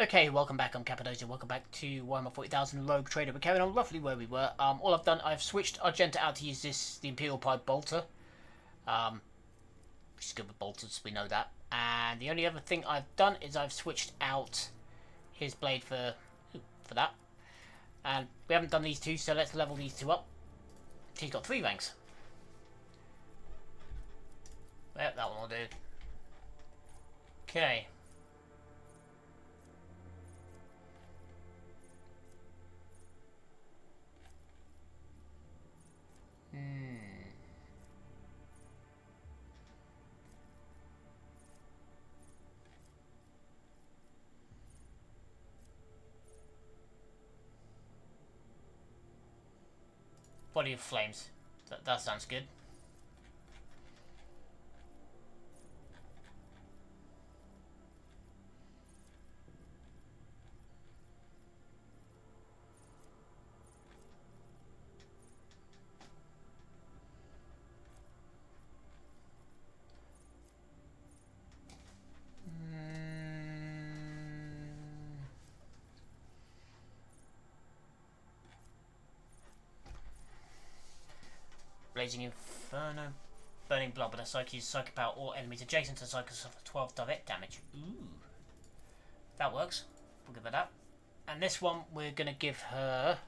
Okay, welcome back. I'm Cappadocia. Welcome back to Warhammer 40,000 Rogue Trader. We're carrying on roughly where we were. All I've done, I've switched Argenta out to use the Imperial Pipe Bolter. Which is good with bolters, we know that. And the only other thing I've done is I've switched out his blade for that. And we haven't done these two, so let's level these two up. He's got 3 ranks. Yep, that one will do. Okay. Body of Flames. That sounds good. Blazing Inferno. Burning Blood, but a Psyche uses Psychic Power. All enemies adjacent to the Psyche suffer 12 direct damage. Ooh. That works. We'll give her that. And this one, we're going to give her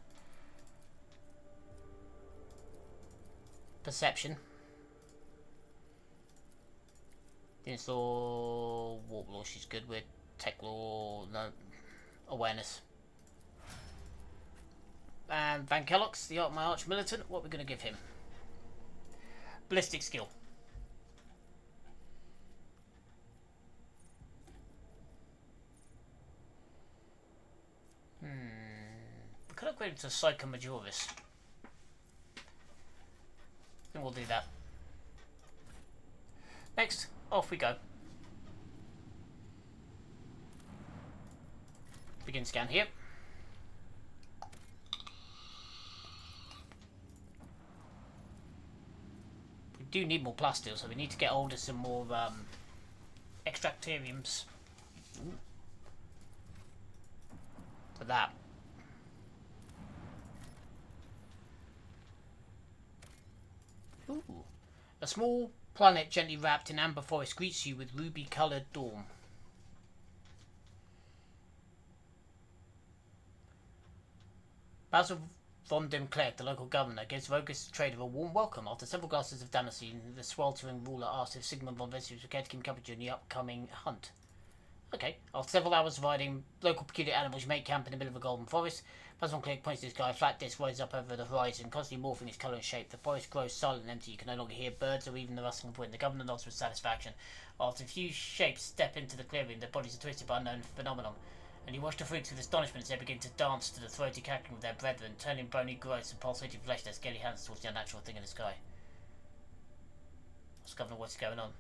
Perception. Didn't saw Warp Law, she's good with. Tech Law, no. Awareness. And Van Kellox, my Arch Militant, what we're going to give him? Ballistic skill. We could upgrade it to Psycho Majoris. And we'll do that. Next, off we go. Begin scan here. Do need more plasteel, so we need to get hold of some more extractoriums for that. Ooh. A small planet gently wrapped in amber forest greets you with ruby-coloured dawn. Basil Von Dimklerk, the local governor, gives Rogus Trader a warm welcome. After several glasses of Damascene, the sweltering ruler asks if Sigmund von Vesey was prepared to keep company during the upcoming hunt. Okay. After several hours of riding local peculiar animals, you make camp in the middle of a golden forest. Basil Von Dimklerk points to the sky. A flat disc rises up over the horizon, constantly morphing its colour and shape. The forest grows silent and empty. You can no longer hear birds or even the rustling of wind. The governor nods with satisfaction. After a few shapes step into the clearing, their bodies are twisted by unknown phenomenon. And you watch the freaks with astonishment as they begin to dance to the throaty cackling of their brethren, turning bony growths and pulsating flesh their scaly hands towards the unnatural thing in the sky. Governor, what's going on?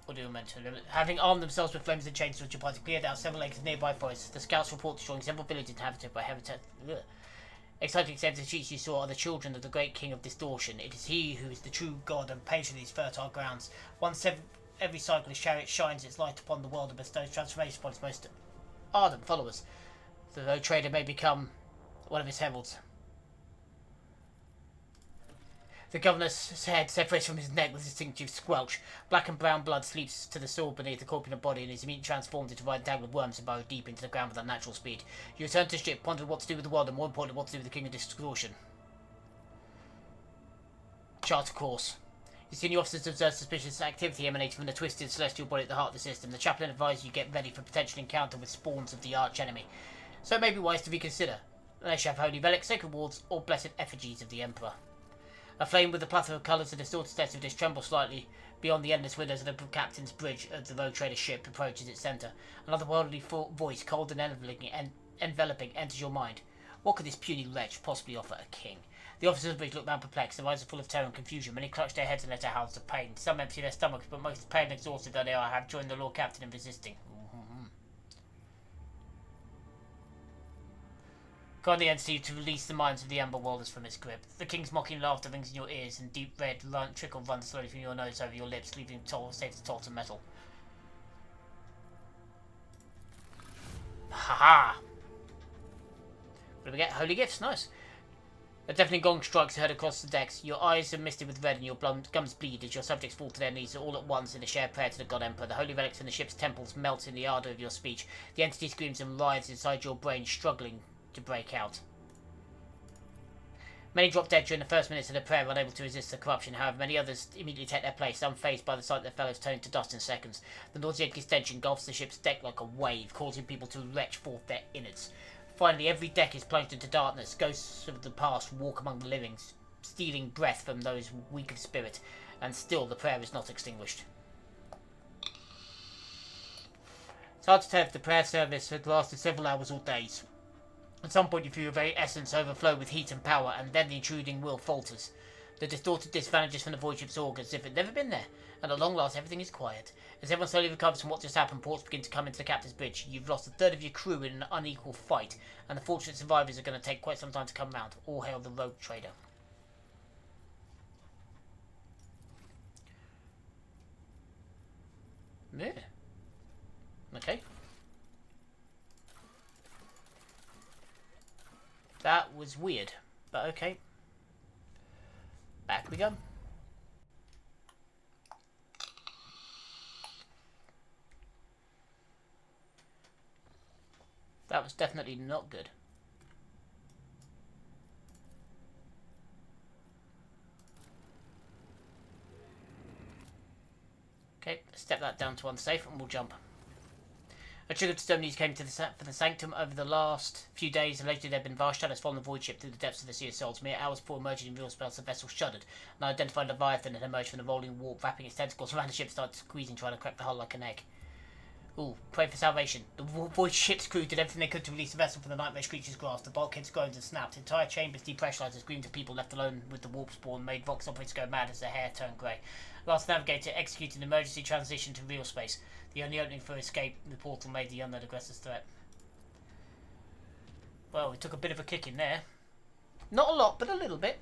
What do you mention? Having armed themselves with flames and chains, which are cleared out several acres of nearby forests, the scouts report destroying several villages inhabited by habitat. Exciting except the cheats you saw are the children of the great king of distortion. It is he who is the true god and patron of these fertile grounds. Once every cycle his chariot shines its light upon the world and bestows transformation upon its most ardent followers. The road trader may become one of his heralds. The governor's head separates from his neck with a distinctive squelch. Black and brown blood sleeps to the soil beneath the corpulent body and is immediately transformed into a wide tangle of worms and burrow deep into the ground with unnatural speed. You return to the ship, ponder what to do with the world and more importantly what to do with the king of distortion. Chart course. Your senior officers observe suspicious activity emanating from the twisted celestial body at the heart of the system. The chaplain advises you get ready for potential encounter with spawns of the arch enemy. So it may be wise to reconsider, unless you have holy relics, sacred wards, or blessed effigies of the emperor. A flame with a plethora of colours and distorted states of this trembles slightly beyond the endless windows of the captain's bridge as the rogue trader ship approaches its centre. Another worldly voice, cold and enveloping, enters your mind. What could this puny wretch possibly offer a king? The officers of the bridge look round perplexed, their eyes are full of terror and confusion. Many clutch their heads and let out howls of pain. Some empty their stomachs, but most pale and exhausted though they are, have joined the Lord Captain in resisting. Command the entity to release the minds of the Amber Worlders from its grip. The king's mocking laughter rings in your ears, and deep red trickle runs slowly from your nose over your lips, leaving states of metal. Haha! What do we get? Holy gifts, nice. A deafening gong strikes heard across the decks. Your eyes are misted with red and your gums bleed as your subjects fall to their knees all at once in a shared prayer to the God Emperor. The holy relics in the ship's temples melt in the ardour of your speech. The entity screams and writhes inside your brain, struggling to break out. Many drop dead during the first minutes of the prayer, unable to resist the corruption. However, many others immediately take their place, unfazed by the sight of their fellows turning to dust in seconds. The nauseating stench engulfs the ship's deck like a wave, causing people to retch forth their innards. Finally, every deck is plunged into darkness. Ghosts of the past walk among the living, stealing breath from those weak of spirit, and still the prayer is not extinguished. It's hard to tell if the prayer service had lasted several hours or days. At some point you feel your very essence overflow with heat and power, and then the intruding will falters. The distorted disc vanishes from the void ship's organs as if it had never been there, and at long last everything is quiet. As everyone slowly recovers from what just happened, ports begin to come into the captain's bridge. You've lost a third of your crew in an unequal fight, and the fortunate survivors are going to take quite some time to come round. All hail the rogue trader. Yeah. Okay. That was weird, but okay. Back we go. That was definitely not good. Okay, step that down to unsafe and we'll jump. A trigger to stone news came to for the Sanctum over the last few days. Allegedly, there had been vast shadows following the void ship through the depths of the Sea of Souls. Mere hours before emerging in real spells, the vessel shuddered. An unidentified Leviathan had emerged from the rolling warp, wrapping its tentacles around the ship, started squeezing, trying to crack the hull like an egg. Ooh, pray for salvation. The void ship's crew did everything they could to release the vessel from the nightmare creature's grasp. The bulkheads groaned and snapped. Entire chambers depressurized as screams of people left alone with the warp spawn made Vox operators go mad as their hair turned grey. Last navigator executed an emergency transition to real space. The only opening for escape in the portal made the unknown aggressor's threat. Well, we took a bit of a kick in there. Not a lot, but a little bit.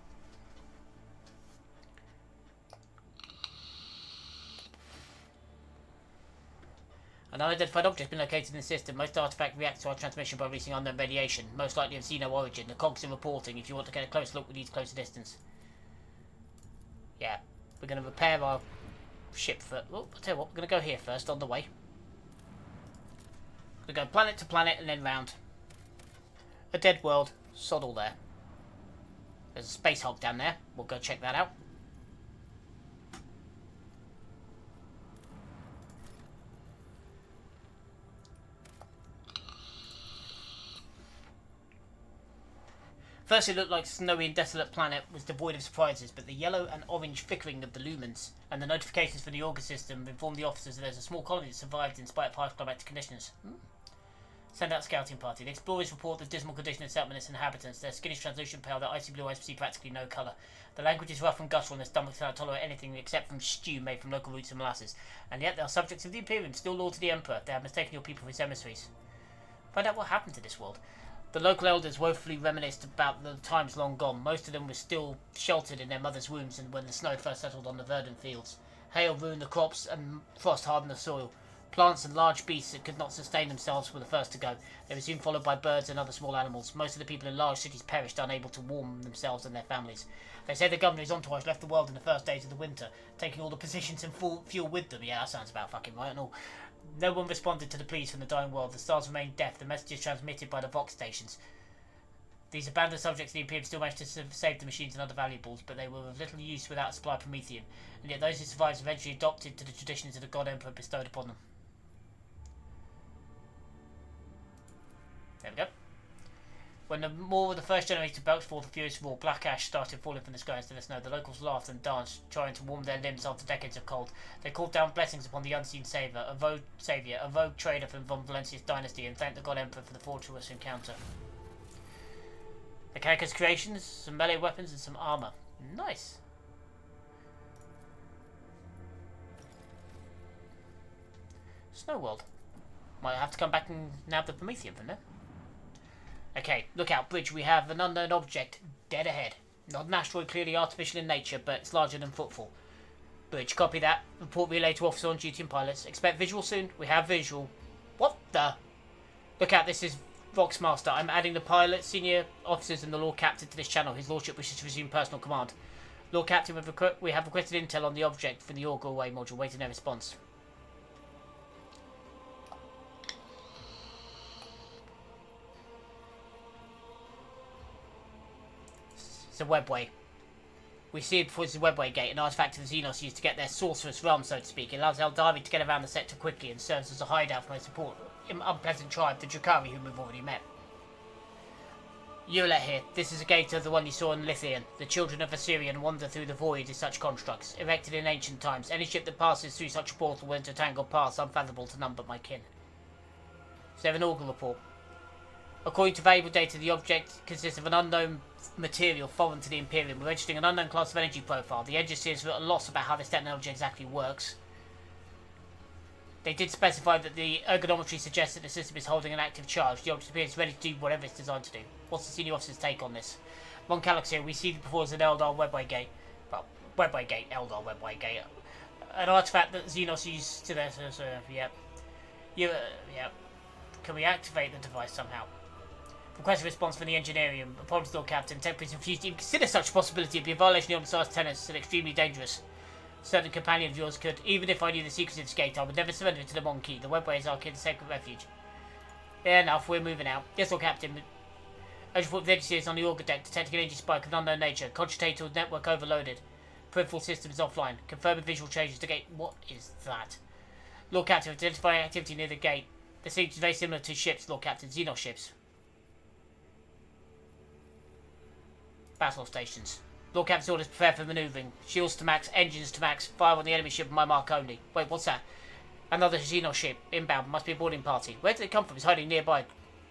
An unidentified object has been located in the system. Most artifact reacts to our transmission by releasing unknown radiation, most likely of Xeno origin. The cogs are reporting. If you want to get a close look, we need closer distance. Yeah, we're going to repair our ship first. Oh, I'll tell you what, we're going to go here first, on the way. We're going to go planet to planet and then round. A dead world, sod all there. There's a space hog down there. We'll go check that out. First it looked like a snowy and desolate planet was devoid of surprises, but the yellow and orange flickering of the lumens and the notifications from the Augur system informed the officers that there's a small colony that survived in spite of harsh climatic conditions. Send out a scouting party. The explorers report the dismal condition of settlement and its inhabitants. Their skin is translucent pale, their icy blue eyes see practically no colour. The language is rough and guttural, and their stomachs cannot tolerate anything except from stew made from local roots and molasses. And yet they are subjects of the Imperium, still loyal to the Emperor. They have mistaken your people for his emissaries. Find out what happened to this world. The local elders woefully reminisced about the times long gone. Most of them were still sheltered in their mothers' wombs and when the snow first settled on the verdant fields. Hail ruined the crops and frost hardened the soil. Plants and large beasts that could not sustain themselves were the first to go. They were soon followed by birds and other small animals. Most of the people in large cities perished, unable to warm themselves and their families. They say the governor's entourage left the world in the first days of the winter, taking all the positions and fuel with them. Yeah, that sounds about fucking right and all. No one responded to the pleas from the dying world. The stars remained deaf. The messages transmitted by the Vox stations. These abandoned subjects of the Imperium still managed to save the machines and other valuables, but they were of little use without a supply of Promethean, and yet those who survived eventually adopted to the traditions that the God Emperor bestowed upon them. There we go. When the first generator belched forth a furious roar, black ash started falling from the sky instead of snow. The locals laughed and danced, trying to warm their limbs after decades of cold. They called down blessings upon the unseen saviour, a rogue trader from Von Valentius dynasty, and thanked the God Emperor for the fortuitous encounter. The character's creations, some melee weapons and some armour. Nice. Snow World. Might have to come back and nab the Promethean from there. Okay, look out, bridge. We have an unknown object dead ahead. Not an asteroid, clearly artificial in nature, but it's larger than footfall. Bridge, copy that. Report relay to officer on duty and pilots. Expect visual soon. We have visual. What the? Look out, this is Voxmaster. I'm adding the pilot, senior officers, and the Lord Captain to this channel. His Lordship wishes to resume personal command. Lord Captain, we have requested intel on the object from the Auger-Way module. Waiting their response. It's a Webway. We see it before it's a Webway gate, an artifact of the Xenos used to get their sorcerous realm, so to speak. It allows Eldavi to get around the sector quickly and serves as a hideout for my support unpleasant tribe, the Drakari, whom we've already met. Eulet here. This is a gate of the one you saw in Lithian. The children of Assyrian wander through the void as such constructs, erected in ancient times. Any ship that passes through such a portal will enter tangled paths unfathomable to none but my kin. Is there an Auger report? According to valuable data, the object consists of an unknown material foreign to the Imperium. We're registering an unknown class of energy profile. The engineers are at a loss about how this technology exactly works. They did specify that the ergonometry suggests that the system is holding an active charge. The object appears ready to do whatever it's designed to do. What's the senior officer's take on this? Von Calyx here. We see it before as an Eldar Webway gate. Well, Webway gate, Eldar Webway gate. An artifact that Xenos used to their... yep. Yep. Can we activate the device somehow? Request a response from the engineering. Apologies, Lord Captain. Temporary refused to even consider such a possibility. It'd be a violation of the Omnissiah's tenets and extremely dangerous. Certain companion of yours could. Even if I knew the secrets of this gate, I would never surrender it to the Monkey. The Webway is our kid's sacred refuge. Fair enough, we're moving out. Yes, Lord Captain. Urgent report of the engineers on the Auger deck. Detecting an energy spike of unknown nature. Cogitator network overloaded. Peripheral system is offline. Confirming visual changes to gate. What is that? Lord Captain, identifying activity near the gate. The seems very similar to ships, Lord Captain. Xenos ships. Battle stations. Lord Captain's orders, prepare for manoeuvring. Shields to max, engines to max. Fire on the enemy ship on my mark only. Wait, what's that? Another Xenos ship. Inbound. Must be a boarding party. Where did it come from? It's hiding nearby.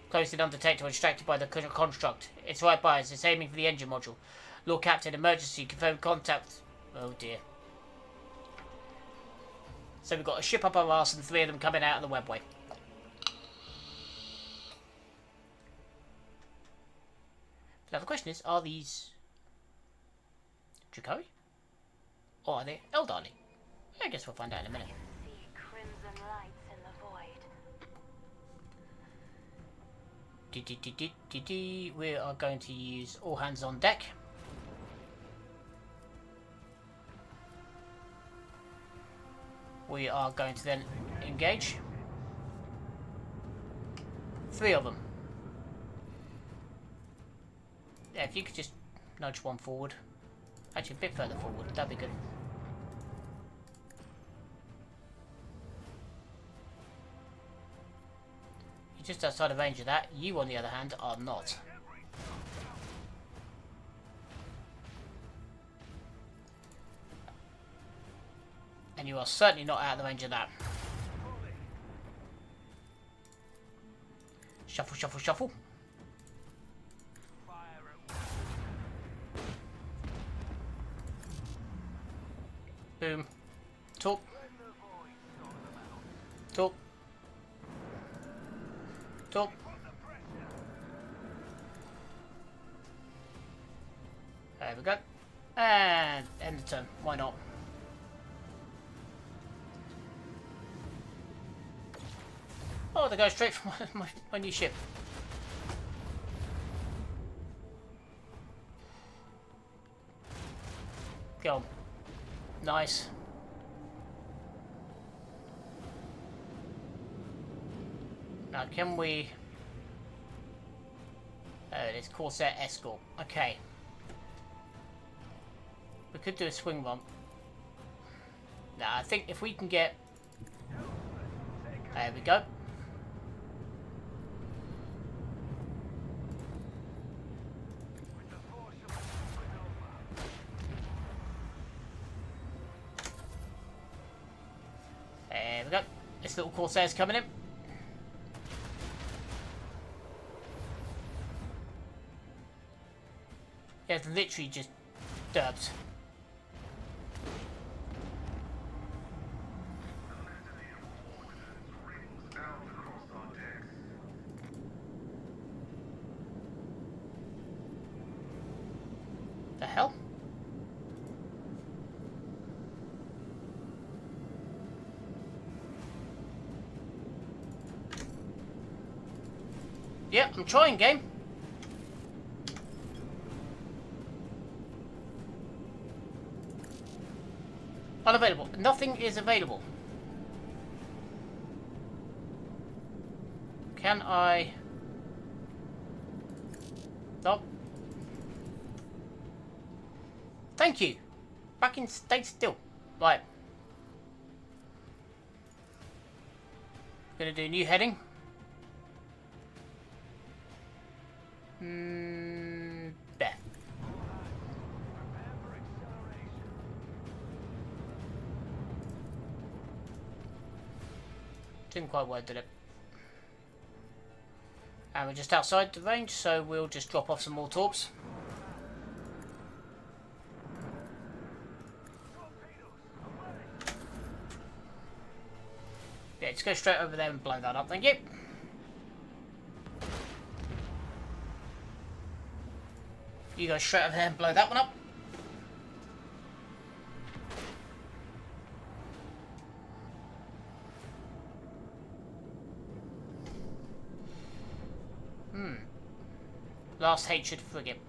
Close and undetected or distracted by the construct. It's right by us. It's aiming for the engine module. Lord Captain, emergency. Confirm contact. Oh dear. So we've got a ship up our arse and 3 of them coming out of the Webway. Now the question is, are these Drakari? Or are they Eldari? I guess we'll find out in a minute. See crimson lights in the void. We are going to use all hands on deck. We are going to then engage. 3 of them. Yeah, if you could just nudge one forward. Actually, a bit further forward. That'd be good. You're just outside of range of that. You, on the other hand, are not. And you are certainly not out of the range of that. Shuffle, shuffle, shuffle. Boom. Talk. Talk. Talk. There we go. And end the turn. Why not? Oh, they go straight from my new ship. Go on. Nice. Now, can we... Oh, it is Corsair Escort. Okay. We could do a swing run. Now, I think if we can get... There we go. There we go. This little Corsair's coming in. Yeah, it's literally just dirt. Yeah, I'm trying, game. Unavailable. Nothing is available. Can I... Nope. Thank you. Back in state still. Right. Gonna do new heading. There. Didn't quite work, did it? And we're just outside the range, so we'll just drop off some more torps. Yeah, just go straight over there and blow that up, thank you. You go straight over there and blow that one up. Last hatred frigate.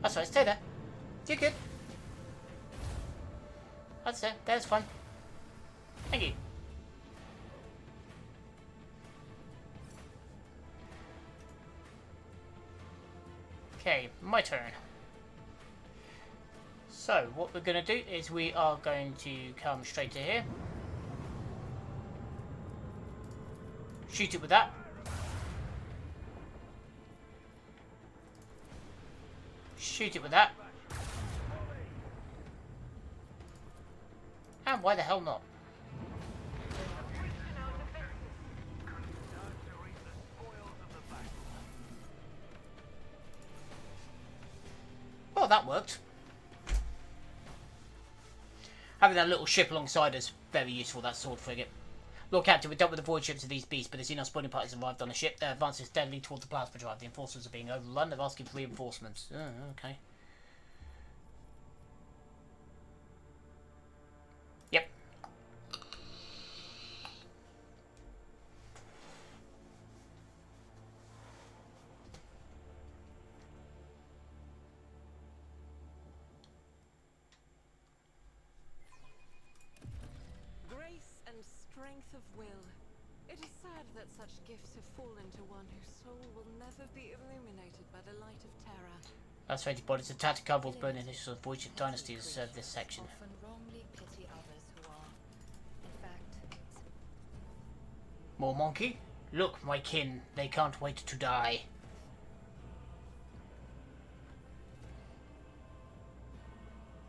That's right, stay there. You're good. That's it, that's fine. Thank you. Okay, my turn. So, what we're going to do is we are going to come straight to here. Shoot it with that. Shoot it with that. And why the hell not? Well, that worked. Having that little ship alongside us, very useful, that sword frigate. Lord Captain, we dealt with the void ships of these beasts, but the Xenon spawning parties arrived on the ship. Their advance is steadily towards the plasma drive. The enforcers are being overrun. They're asking for reinforcements. Oh, okay. Yep. Grace and strength of will. It is sad that such gifts have fallen to one whose soul will never be illuminated by the light of terror. That's right, but it's a tactical wolf burning initials of void ship dynasty to serve this section. Often wrongly pity others who are, in fact, More monkey? Look, my kin, they can't wait to die.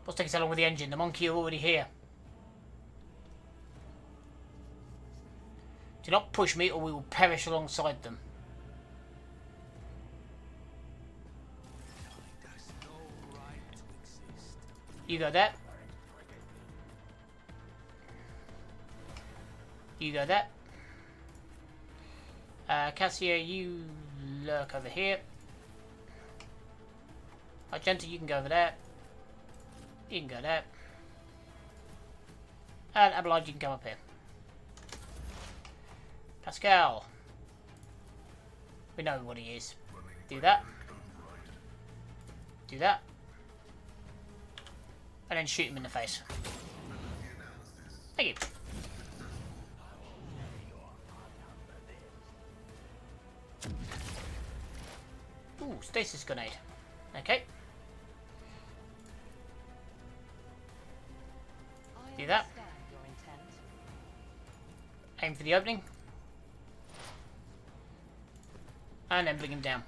What's taking so long with the engine? The monkey are already here. Do not push me or we will perish alongside them. You go there. You go there. Cassia, you lurk over here. Argenta, you can go over there. You can go there. And Abelard, you can come up here. Pascal. We know what he is. Do that. Do that. And then shoot him in the face. Thank you. Ooh, stasis grenade. Okay. Do that. Aim for the opening. And then bring him down.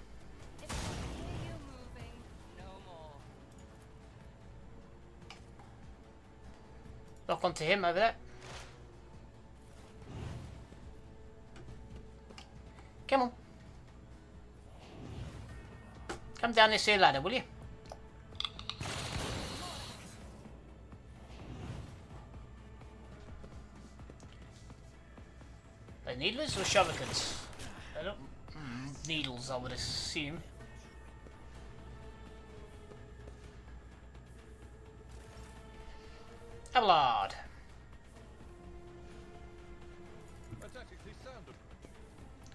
Lock onto him over there. Come on. Come down this here ladder, will you? Are they needlers or shurikens? I don't... needles, I would assume. Abelard.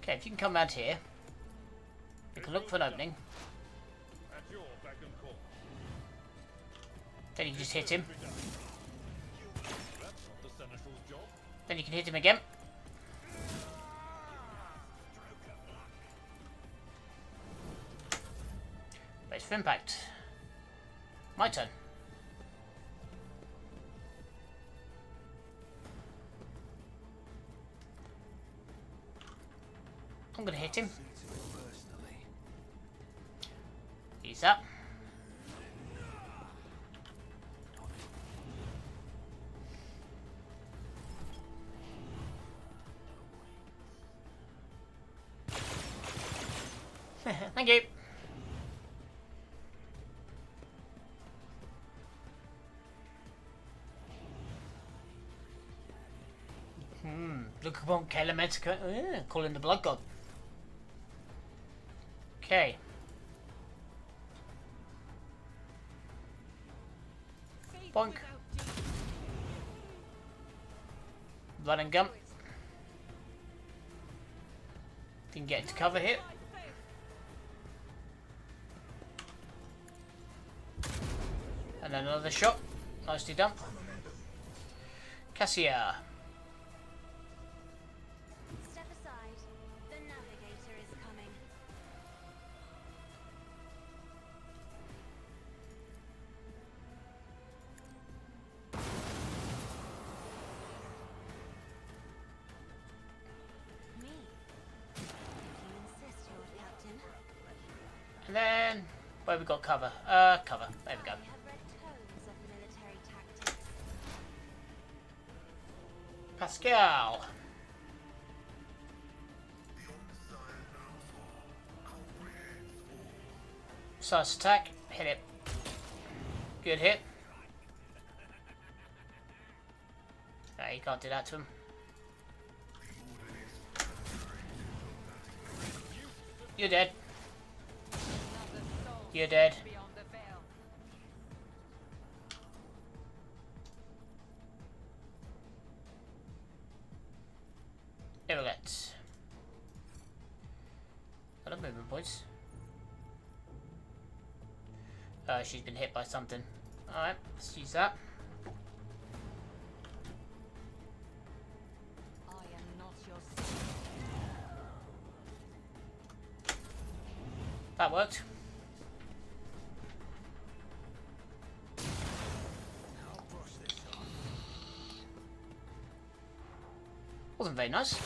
Okay, if you can come around here, we can look for an opening. At your beck and call. Then you can just hit him. That's not the Seneschal's job. Then you can hit him again. Brace for impact. My turn. I'm gonna hit him. Use that. Thank you. Look upon Elementica. Calling the Blood God. Okay. Bonk. Blood and gum. Didn't get into cover here. And then another shot. Nicely done. Cassia. Step aside. The navigator is coming. Me? If you insist, Lord Captain. And then where we got cover? Cover. There we go. I have read tomes of military tactics. Pascal. Size attack. Hit it. Good hit. No, you can't do that to him. You're dead. You're dead. Irrelate. A lot of movement points. She's been hit by something. Alright, let's use that. I am not your son. That worked. Wasn't very nice.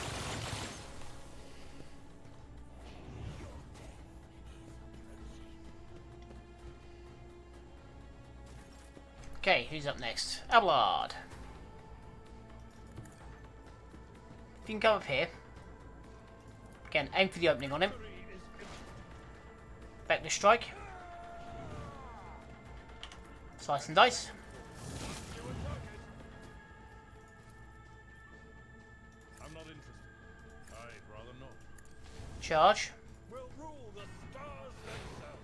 Okay, who's up next? Abelard. If you can come up here. Again, aim for the opening on him. Back strike. Slice and dice. I'm not interested. I'd rather not. Charge. We'll rule the stars themselves.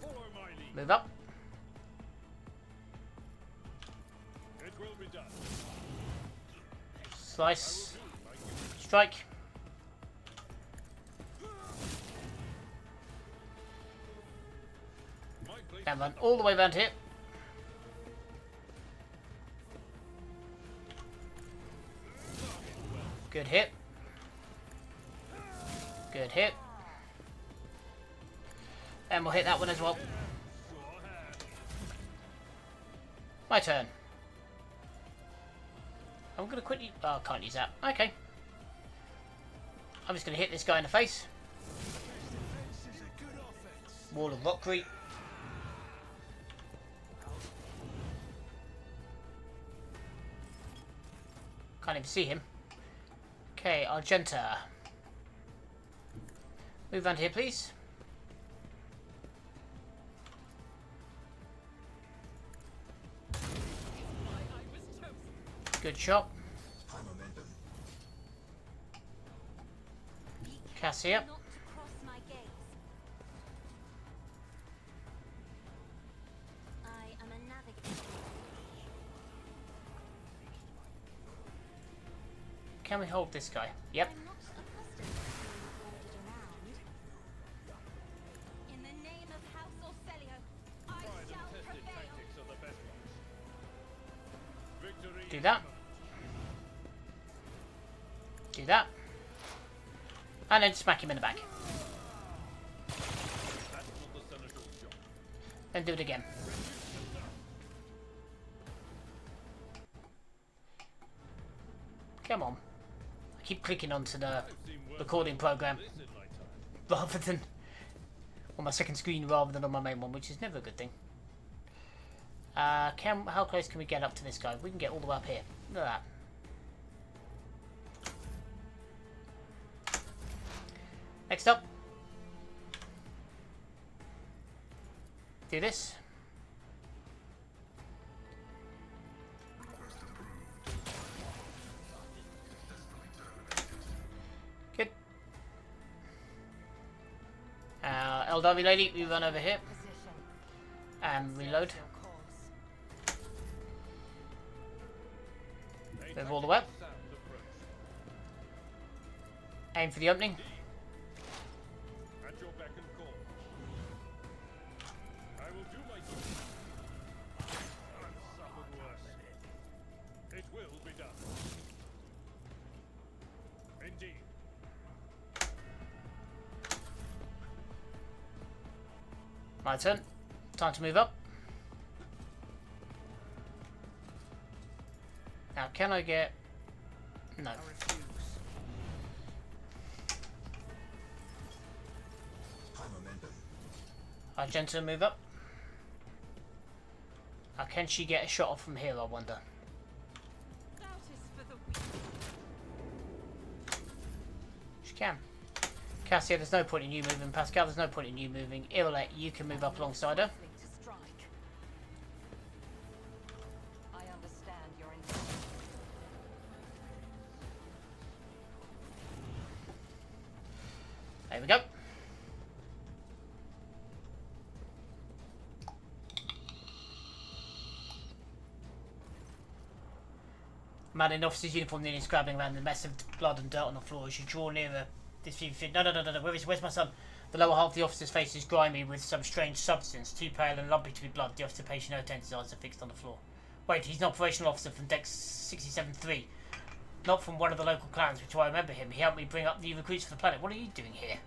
Follow my lead. Move up. It will be done. Slice. Strike. My place. And run all the way around here. Good hit. Good hit. And we'll hit that one as well. My turn. I'm going to quickly... Oh, I can't use that. Okay. I'm just going to hit this guy in the face. Wall of Rockcrete. Can't even see him. Okay, Argenta. Move around here, please. Good shot. Cassia. Not to cross my gaze. I am a navigator. Can we hold this guy? Yep. I'm not accustomed Do that. Do that. And then smack him in the back. Then do it again. Come on. I keep clicking onto the recording program rather than on my second screen rather than on my main one, which is never a good thing. How close can we get up to this guy? We can get all the way up here. Look at that. Next up. Do this. Good. Elderly lady, we run over here Position. and reload. Your course. Move all the way up. Aim for the opening. At your beck and call. I will do my duty. And suffer worse. It will be done. Indeed. My turn. Time to move up. Now, can I get... No. I refuse. Argenta move up. Now, can she get a shot off from here, I wonder? That is for the weak. She can. Cassia, there's no point in you moving. Pascal, there's no point in you moving. Irelate, you can move up alongside her. Something to strike. I understand your intent. There we go. Man in officer's uniform nearly scrabbling around the mess of blood and dirt on the floor as you draw nearer. This few feet. No. Where's my son? The lower half of the officer's face is grimy with some strange substance, too pale and lumpy to be blood. The officer pays no attention. His eyes are fixed on the floor. Wait, he's an operational officer from Deck 67-3. Not from one of the local clans, which I remember him. He helped me bring up the recruits for the planet. What are you doing here?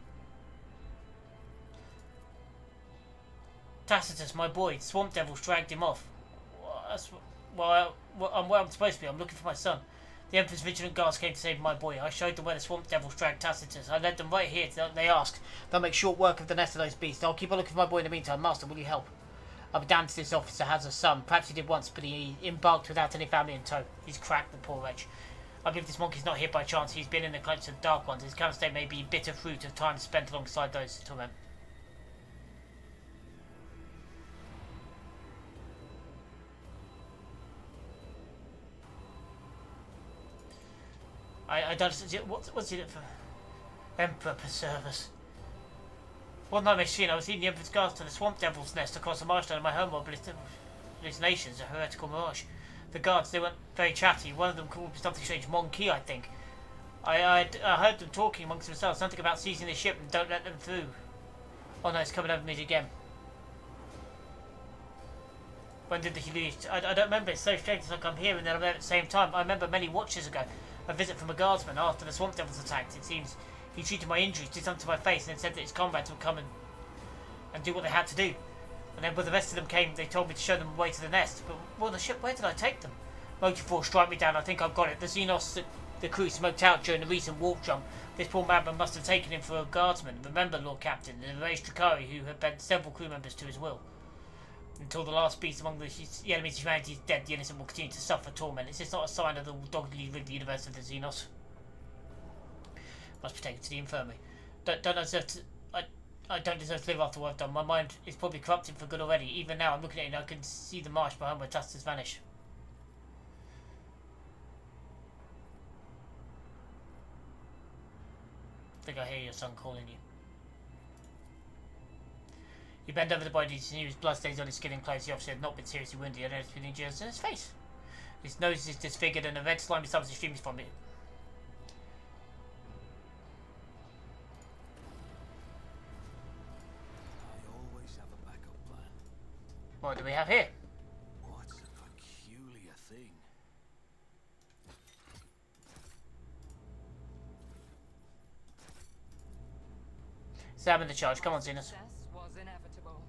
Tacitus, my boy. Swamp devils dragged him off. I'm where I'm supposed to be. I'm looking for my son. The Emperor's vigilant guards came to save my boy. I showed them where the swamp devils dragged Tacitus. I led them right here. They asked. They'll make short work of the nest of those beasts. I'll keep on looking for my boy in the meantime. Master, will you help? I'll be damned if this officer has a son. Perhaps he did once, but he embarked without any family in tow. He's cracked, the poor wretch. I believe this monkey's not here by chance. He's been in the clutch of the Dark Ones. His current state may be bitter fruit of time spent alongside those who torment. I don't... What's it for? Emperor preserve us. One night machine, I was leading the Emperor's guards to the swamp devil's nest across the marshland of my home world, hallucinations, a heretical mirage. The guards, they weren't very chatty. One of them called me something strange, Monkey, I think. I heard them talking amongst themselves, something about seizing the ship and don't let them through. Oh no, it's coming over me again. When did he leave? I don't remember, it's so strange, it's like I'm here and then I'm there at the same time. I remember many watches ago, a visit from a guardsman after the swamp devils attacked. It seems he treated my injuries, did something to my face, and then said that his comrades would come and do what they had to do. And then when the rest of them came, they told me to show them the way to the nest. But, well, the ship, where did I take them? Motive Force, strike me down, I think I've got it. The Xenos, the crew smoked out during the recent warp jump. This poor madman must have taken him for a guardsman. Remember, Lord Captain, the enraged Drakari who had bent several crew members to his will. Until the last beast among the enemies of humanity is dead, the innocent will continue to suffer torment. Is this not a sign of the doggedly rigged universe of the Xenos? Must be taken to the infirmary. I don't deserve to live after what I've done. My mind is probably corrupted for good already. Even now, I'm looking at it and I can see the marsh behind where Tacitus vanished. I think I hear your son calling you. You bend over the body to see his blood stains on his skin and clothes. The officer had not been seriously wounded. I noticed with injuries in his face. His nose is disfigured and a red slimy substance streams from it. I always have a backup plan. What do we have here? What's a peculiar thing? Examine the charge. Come on, Xenos. Success was inevitable.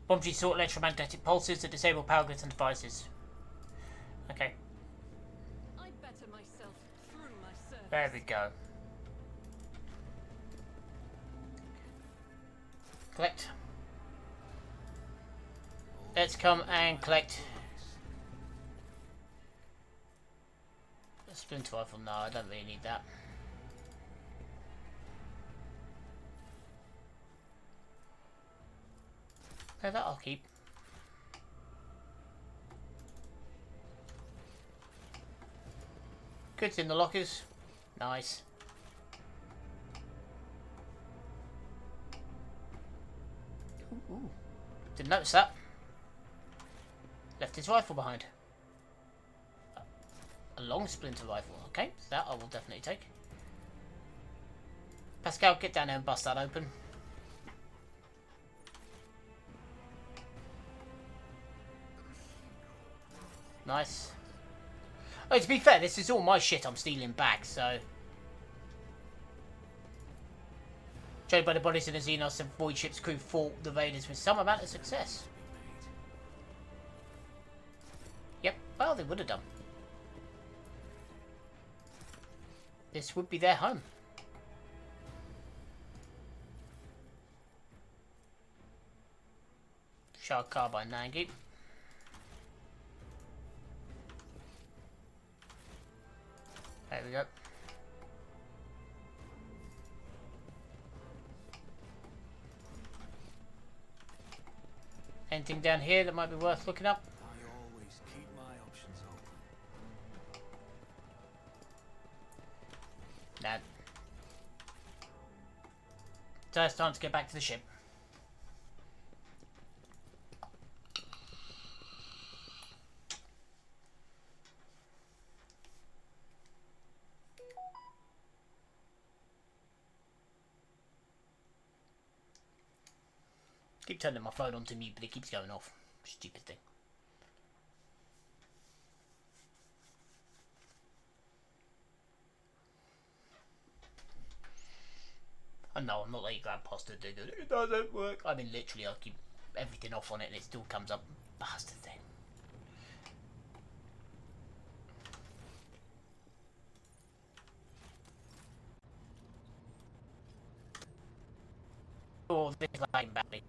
Bombs sort electromagnetic pulses that disable power grids and devices. Okay, I better myself through my service. there we go. Collect. Let's come and collect. A splinter rifle. No, I don't really need that. No, that I'll keep. Goods in the lockers. Nice. Ooh. Didn't notice that. Left his rifle behind. A long splinter rifle. Okay, so that I will definitely take. Pascal, get down there and bust that open. Nice. Oh, to be fair, this is all my shit I'm stealing back, so... Joined by the bodies of the Xenos and Void Ship's crew fought the Raiders with some amount of success. Yep, well, they would have done. This would be their home. Shark Carbine 90. There we go. Anything down here that might be worth looking up? I always keep my options open. Nah. So it's time to get back to the ship. Keep turning my phone on to mute, but it keeps going off. Stupid thing. I know, I'm not like Grandpa's to do that. It doesn't work. I mean, literally, I keep everything off on it and it still comes up. Bastard thing. Oh, this is lagging badly.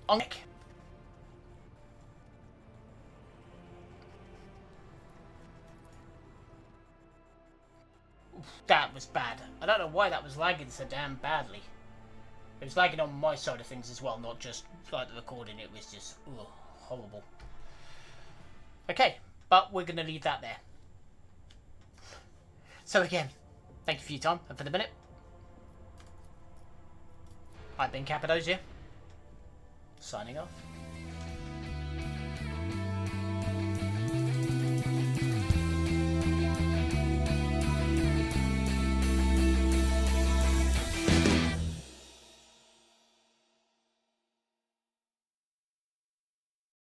On deck. Oof, that was bad. I don't know why that was lagging so damn badly. It was lagging on my side of things as well, not just like the recording. It was just horrible. Okay, but we're going to leave that there. So again, thank you for your time and for the minute. I've been Cappadocia, signing off.